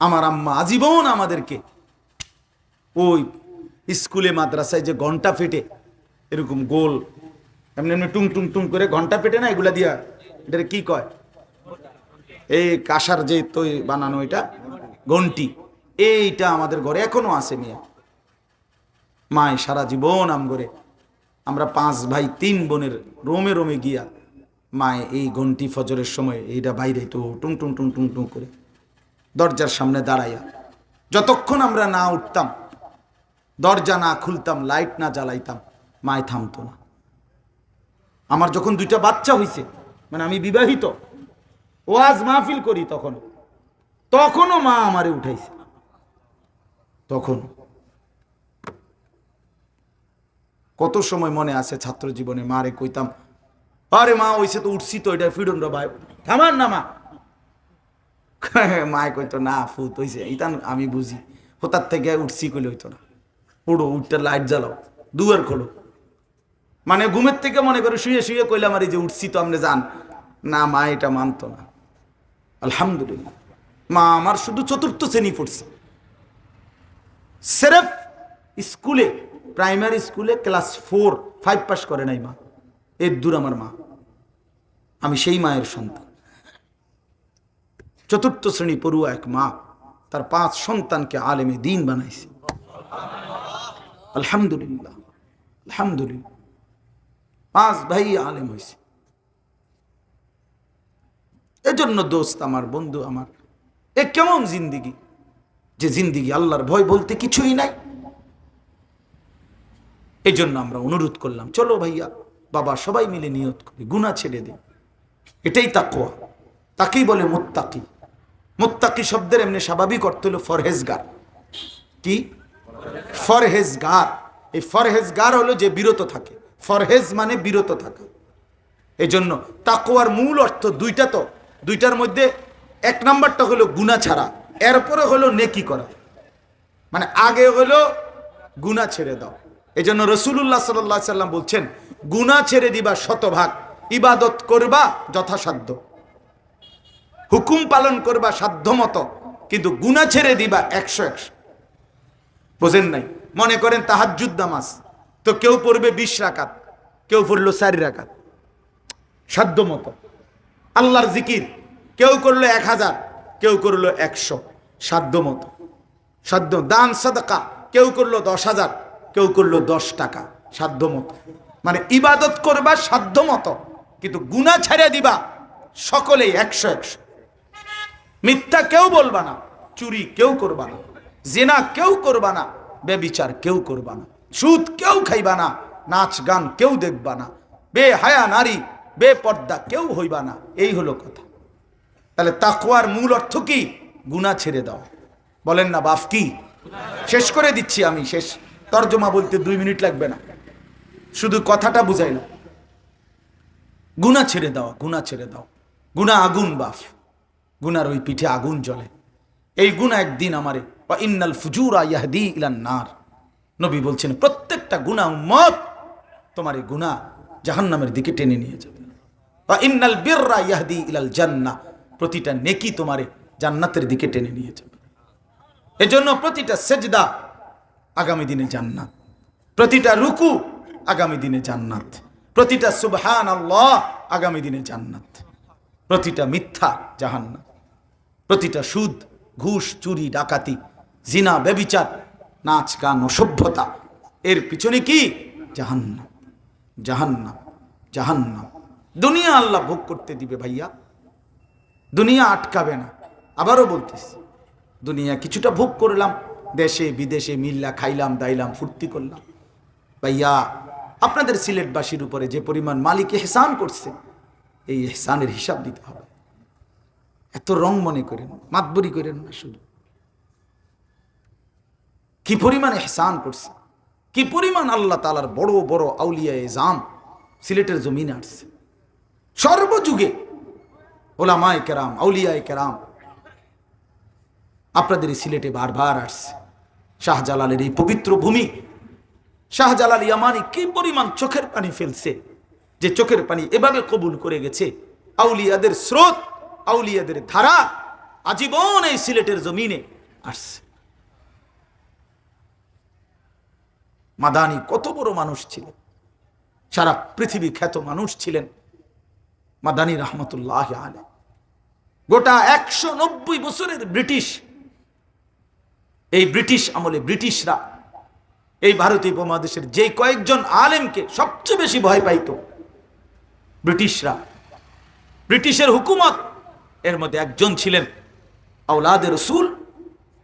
আমার আম্মা আজীবন আমাদেরকে ওই স্কুলে মাদ্রাসায় যে ঘন্টা ফেটে এরকম গোল এমনি এমনি টুং টুং টুং করে ঘন্টা ফেটে না, এগুলা দিয়া এটা কি কয়, এই কাঁসার যে তৈরি বানানো এটা ঘন্টি, এইটা আমাদের ঘরে এখনো আছে মিয়া। মায় সারা জীবন আমগরে, আমরা 5 ভাই 3 বোনের রোমে রোমে গিয়া মায় এই ঘন্টি ফজরের সময় এইটা বাইরে তো টুং টুং টুং টুং টুং করে দরজার সামনে দাঁড়াইয়া, যতক্ষণ আমরা না উঠতাম, দরজা না খুলতাম, লাইট না জ্বালাইতাম, মায় থামতো না। আমার যখন 2টা বাচ্চা হইছে, মানে আমি বিবাহিত, ওয়াজ মাহফিল করি, তখনও মা আমারে উঠাইছে। তখন কত সময় মনে আছে ছাত্র জীবনে মারে কইতাম, আরে মা ওইসে তো উঠছি তো, এটা ফিডন রে ভাই, থামান না মা। মায় কইতো না ফুত হইছে, ইতান আমি বুঝি, হোতার থেকে উঠছি কইলে হইতো না, উঠো, উঠতে লাইট জ্বালাও, দুয়ার খোলো। মানে ঘুমের থেকে মনে করে শুয়ে শুয়ে কইলাম আর এই যে উঠছি তো আপনি যান না, মা এটা মানতো না। আলহামদুলিল্লাহ মা আমার শুধু 4র্থ শ্রেণী পড়ছে, সেরেফ স্কুলে, প্রাইমারি স্কুলে ক্লাস 4, 5 পাস করে নাই মা। এর দূর আমার মা, আমি সেই মায়ের সন্তান। 4র্থ শ্রেণী পড়ুয়া এক মা তার 5 সন্তানকে আলেমে দ্বীন বানাইছে। আলহামদুলিল্লাহ, আলহামদুলিল্লাহ 5 ভাই আলেম হয়েছে। এজন্য দোস্ত আমার, বন্ধু আমার, এ কেমন জিন্দিগি, যে জিন্দিগি আল্লাহর ভয় বলতে কিছুই নাই। এই জন্য আমরা অনুরোধ করলাম, চলো ভাইয়া বাবা সবাই মিলে নিয়ত করি, গুনাহ ছেড়ে দিই। এটাই তাকওয়া, তাকেই বলে মুত্তাকি। মুত্তাকি শব্দের এমনি স্বাভাবিক অর্থ হলো ফরহেজগার। কি ফরহেজগার? এই ফরহেজগার হলো যে বিরত থাকে, ফরহেজ মানে বিরত থাকা। এই জন্য তাকওয়ার মূল অর্থ 2টা, তো 2টার মধ্যে 1 নাম্বারটা হলো গুনাহ ছাড়া, এরপরে হলো নেকি করা, মানে আগে হলো গুনাহ ছেড়ে দাও। এই জন্য রাসূলুল্লাহ সাল্লাল্লাহু আলাইহি সাল্লাম বলছেন, গুনাহ ছেড়ে দিবা 100 ভাগ, ইবাদত করবা যথাসাধ্য, হুকুম পালন করবা সাধ্য মতো, কিন্তু গুনাহ ছেড়ে দিবা 100। বোঝেন নাই? মনে করেন তাহাজ্জুদ নামাজ, তো কেউ পড়বে 20 রাকাত, কেউ পড়লো 4 রাকাত, সাধ্য মতো। আল্লাহর জিকির কেউ করলো 1000, কেউ করলো 100, সাধ্য মতো, সাধ্য। দান সাদাকা কেউ করলো 10,000, কেউ করলো 10 টাকা, সাধ্য মতো। মানে ইবাদত করবা সাধ্য মতো, কিন্তু গুনাহ ছেড়ে দিবা সকলেই 100। মিথ্যা কেউ বলবা না, চুরি কেউ করবা না, জিনা কেউ করবা না, বেবিচার কেউ করবা না, সুদ কেউ খাইবা না, নাচ গান কেউ দেখবা না, বেহায়া নারী বেপর্দা কেউ হইবা না। এই হলো কথা। তাহলে তাকওয়ার মূল অর্থ কি? গুনাহ ছেড়ে দাও। বলেন না বাপ কি? শেষ করে দিচ্ছি আমি, শেষ তর্জমা বলতে 2 মিনিট লাগবে না, শুধু কথাটা বুঝাইলাম। গুনাহ ছেড়ে দাও, গুনাহ ছেড়ে দাও। গুনাহ আগুন বাপ, গুনার ওই পিঠে আগুন জ্বলে। এই গুনাহ একদিন আমারে, ওয়া ইন্নাল ফুজুরা ইয়াহদি ইলান নার, নবী বলছেন প্রত্যেকটা গুনাহ উম্মত তোমার এই গুনাহ জাহান্নামের দিকে টেনে নিয়ে যাবে। ওয়া ইন্নাল বিররা ইয়াহদি ইলাল জান্নাহ, প্রতিটা নেকি তোমারে জান্নাতের দিকে টেনে নিয়ে যাবে। এজন্য প্রতিটা সেজদা আগামী দিনে জান্নাত, প্রতিটা রুকু আগামী দিনে জান্নাত, প্রতিটা সুবহানাল্লাহ আগামী দিনে জান্নাত, প্রতিটা মিথ্যা জাহান্নাম, প্রতিটা সুদ ঘুষ চুরি ডাকাতি জিনা ব্যভিচার নাচ গান অসভ্যতা, এর পিছনে কি? জাহান্নাম, জাহান্নাম, জাহান্নাম। দুনিয়া আল্লাহ ভোগ করতে দিবে ভাইয়া, দুনিয়া আটকাবে না। আবারও বলতেছি, দুনিয়া কিছুটা ভোগ করলাম, দেশে বিদেশে মিল্লা খাইলাম দাইলাম ফুর্তি করলাম। ভাইয়া আপনাদের সিলেটবাসীর উপরে যে পরিমাণ মালিক এহসান করছে, এই এহসানের হিসাব দিতে হবে। এত রং মনে করেন, মাতবরি করেন না, শুধু কি পরিমাণ এহসান করছে, কি পরিমাণ আল্লাহ তাআলার বড় বড় আউলিয়া এজাম সিলেটের জমিনে আসছে। সর্বযুগে ওলামায়ে কেরাম আউলিয়ায়ে কেরাম আপনাদের এই সিলেটে বারবার আসছে। শাহজালালের এই পবিত্র ভূমি, শাহজালাল ইয়ামানি কি পরিমাণ চোখের পানি ফেলছে, যে চোখের পানি এভাবে কবুল করে গেছে। আউলিয়াদের স্রোত, আউলিয়াদের ধারা আজীবন এই সিলেটের জমিনে আসছে। মাদানি কত বড় মানুষ ছিলেন, সারা পৃথিবী খ্যাত মানুষ ছিলেন মাদানি রহমতুল্লাহ আলাইহি। গোটা 190 বছরের ব্রিটিশ, এই ব্রিটিশ আমলে ব্রিটিশরা এই ভারতীয় উপমহাদেশের যে কয়েকজন আলেমকে সবচেয়ে বেশি ভয় পাইত, ব্রিটিশরা, ব্রিটিশের হুকুমত, এর মধ্যে একজন ছিলেন আওলাদে রসুল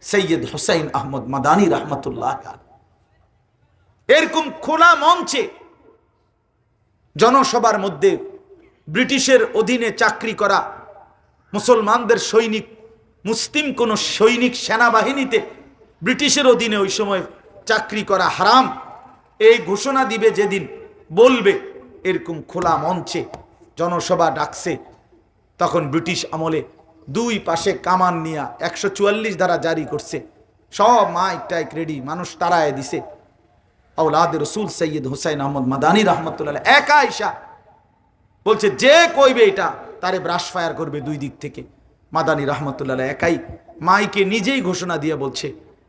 সৈয়দ হুসাইন আহমদ মাদানি রহমতুল্লাহ আলাইহি। এরকম খোলা মঞ্চে জনসভার মধ্যে ব্রিটিশের অধীনে চাকরি করা মুসলমানদের সৈনিক, মুসলিম কোন সৈনিক সেনাবাহিনীতে ব্রিটিশের অধীনে ওই সময় চাকরি করা হারাম, এই ঘোষণা দিবে যেদিন, বলবে, এরকম খোলা মঞ্চে জনসভা ডাকছে। তখন ব্রিটিশ আমলে দুই পাশে কামান নিয়া 144 ধারা জারি করছে, সব মাইক টাইক রেডি, মানুষ তাড়ায় দিছে। আওলাদ রসুল সৈয়দ হুসাইন আহমদ মাদানি রহমতুল্লাহ একা আইসা বলছে, যে কইবে এটা তারে ব্রাশ ফায়ার করবে দুই দিক থেকে। মাদানি রহমতুল্লাহ একাই মাইকে নিজেই ঘোষণা দিয়ে বলছে,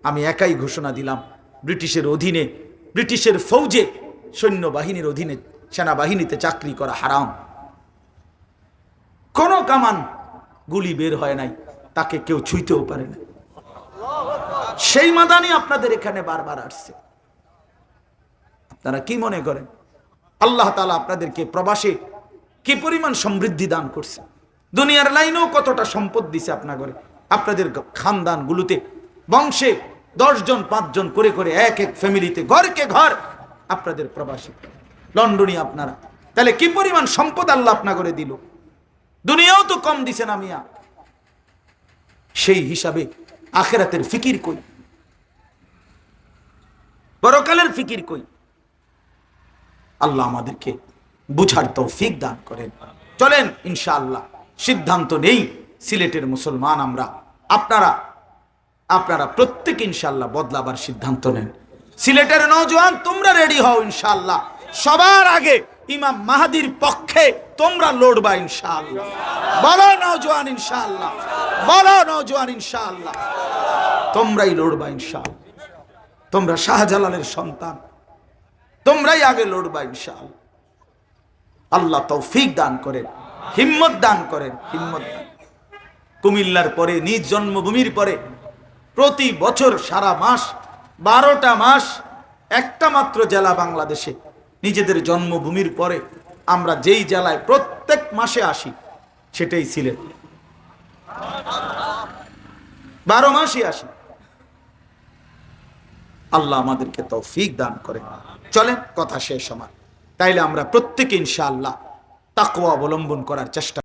আমি একাই ঘোষণা দিলাম ব্রিটিশের অধীনে, ব্রিটিশের ফৌজে, সৈন্যবাহিনীর অধীনে, সেনাবাহিনীতে চাকরি করা হারাম। কোন কামান গুলি বের হয় নাই, তাকে কেউ ছুঁইতেও পারে না। সেই মাদানি আপনাদের এখানে বারবার আসছে। আপনারা কি মনে করেন আল্লাহ তাআলা আপনাদেরকে প্রবাসে কি পরিমাণ সমৃদ্ধি দান করছে? দুনিয়ার লাইনেও কতটা সম্পদ দিছে আপনাদের, আপনাদের খানদান গুলোতে বংশে 10 জন 5 জন করে করে এক এক ফ্যামিলিতে, ঘরকে ঘর আপনাদের প্রবাসী, লন্ডনী আপনারা। তাহলে কি পরিমাণ সম্পদ আল্লাহ আপনাদের দিল, দুনিয়াও তো কম দিছে না মিয়া। সেই হিসাবে আখিরাতের ফিকির কই, পরকালের ফিকির কই? আল্লাহ আমাদেরকে বুঝার তৌফিক দান করেন। চলেন ইনশাআল্লাহ সিদ্ধান্ত নেই, সিলেটের মুসলমান আমরা, আপনারা প্রত্যেকে ইনশাআল্লাহ বদলাবার সিদ্ধান্ত নেন। সিলেটের নওজোয়ান তোমরা রেডি হও ইনশাআল্লাহ, সবার আগে ইমাম মাহাদির পক্ষে তোমরা লড়বা ইনশাআল্লাহ। বলো নওজোয়ান ইনশাআল্লাহ, বলো নওজোয়ান ইনশাআল্লাহ, তোমরাই লড়বা ইনশাআল্লাহ। তোমরা শাহজালালের সন্তান, তোমরাই আগে লড়বা ইনশাআল্লাহ। আল্লাহ তৌফিক দান করেন, হিম্মত দান করেন, হিম্মত দান। কুমিল্লার পরে, নিজ জন্মভূমির পরে প্রতি বছর সারা মাস 12টা মাস একটা মাত্র জেলা বাংলাদেশে, নিজেদের জন্মভূমির পরে আমরা যেই জেলায় প্রত্যেক মাসে আসি সেটাই সিলেট। 12 মাসই আসি। আল্লাহ আমাদেরকে তৌফিক দান করেন। চলেন কথা শেষ আমার, তাইলে আমরা প্রত্যেকে ইনশাআল্লাহ তাকওয়া অবলম্বন করার চেষ্টা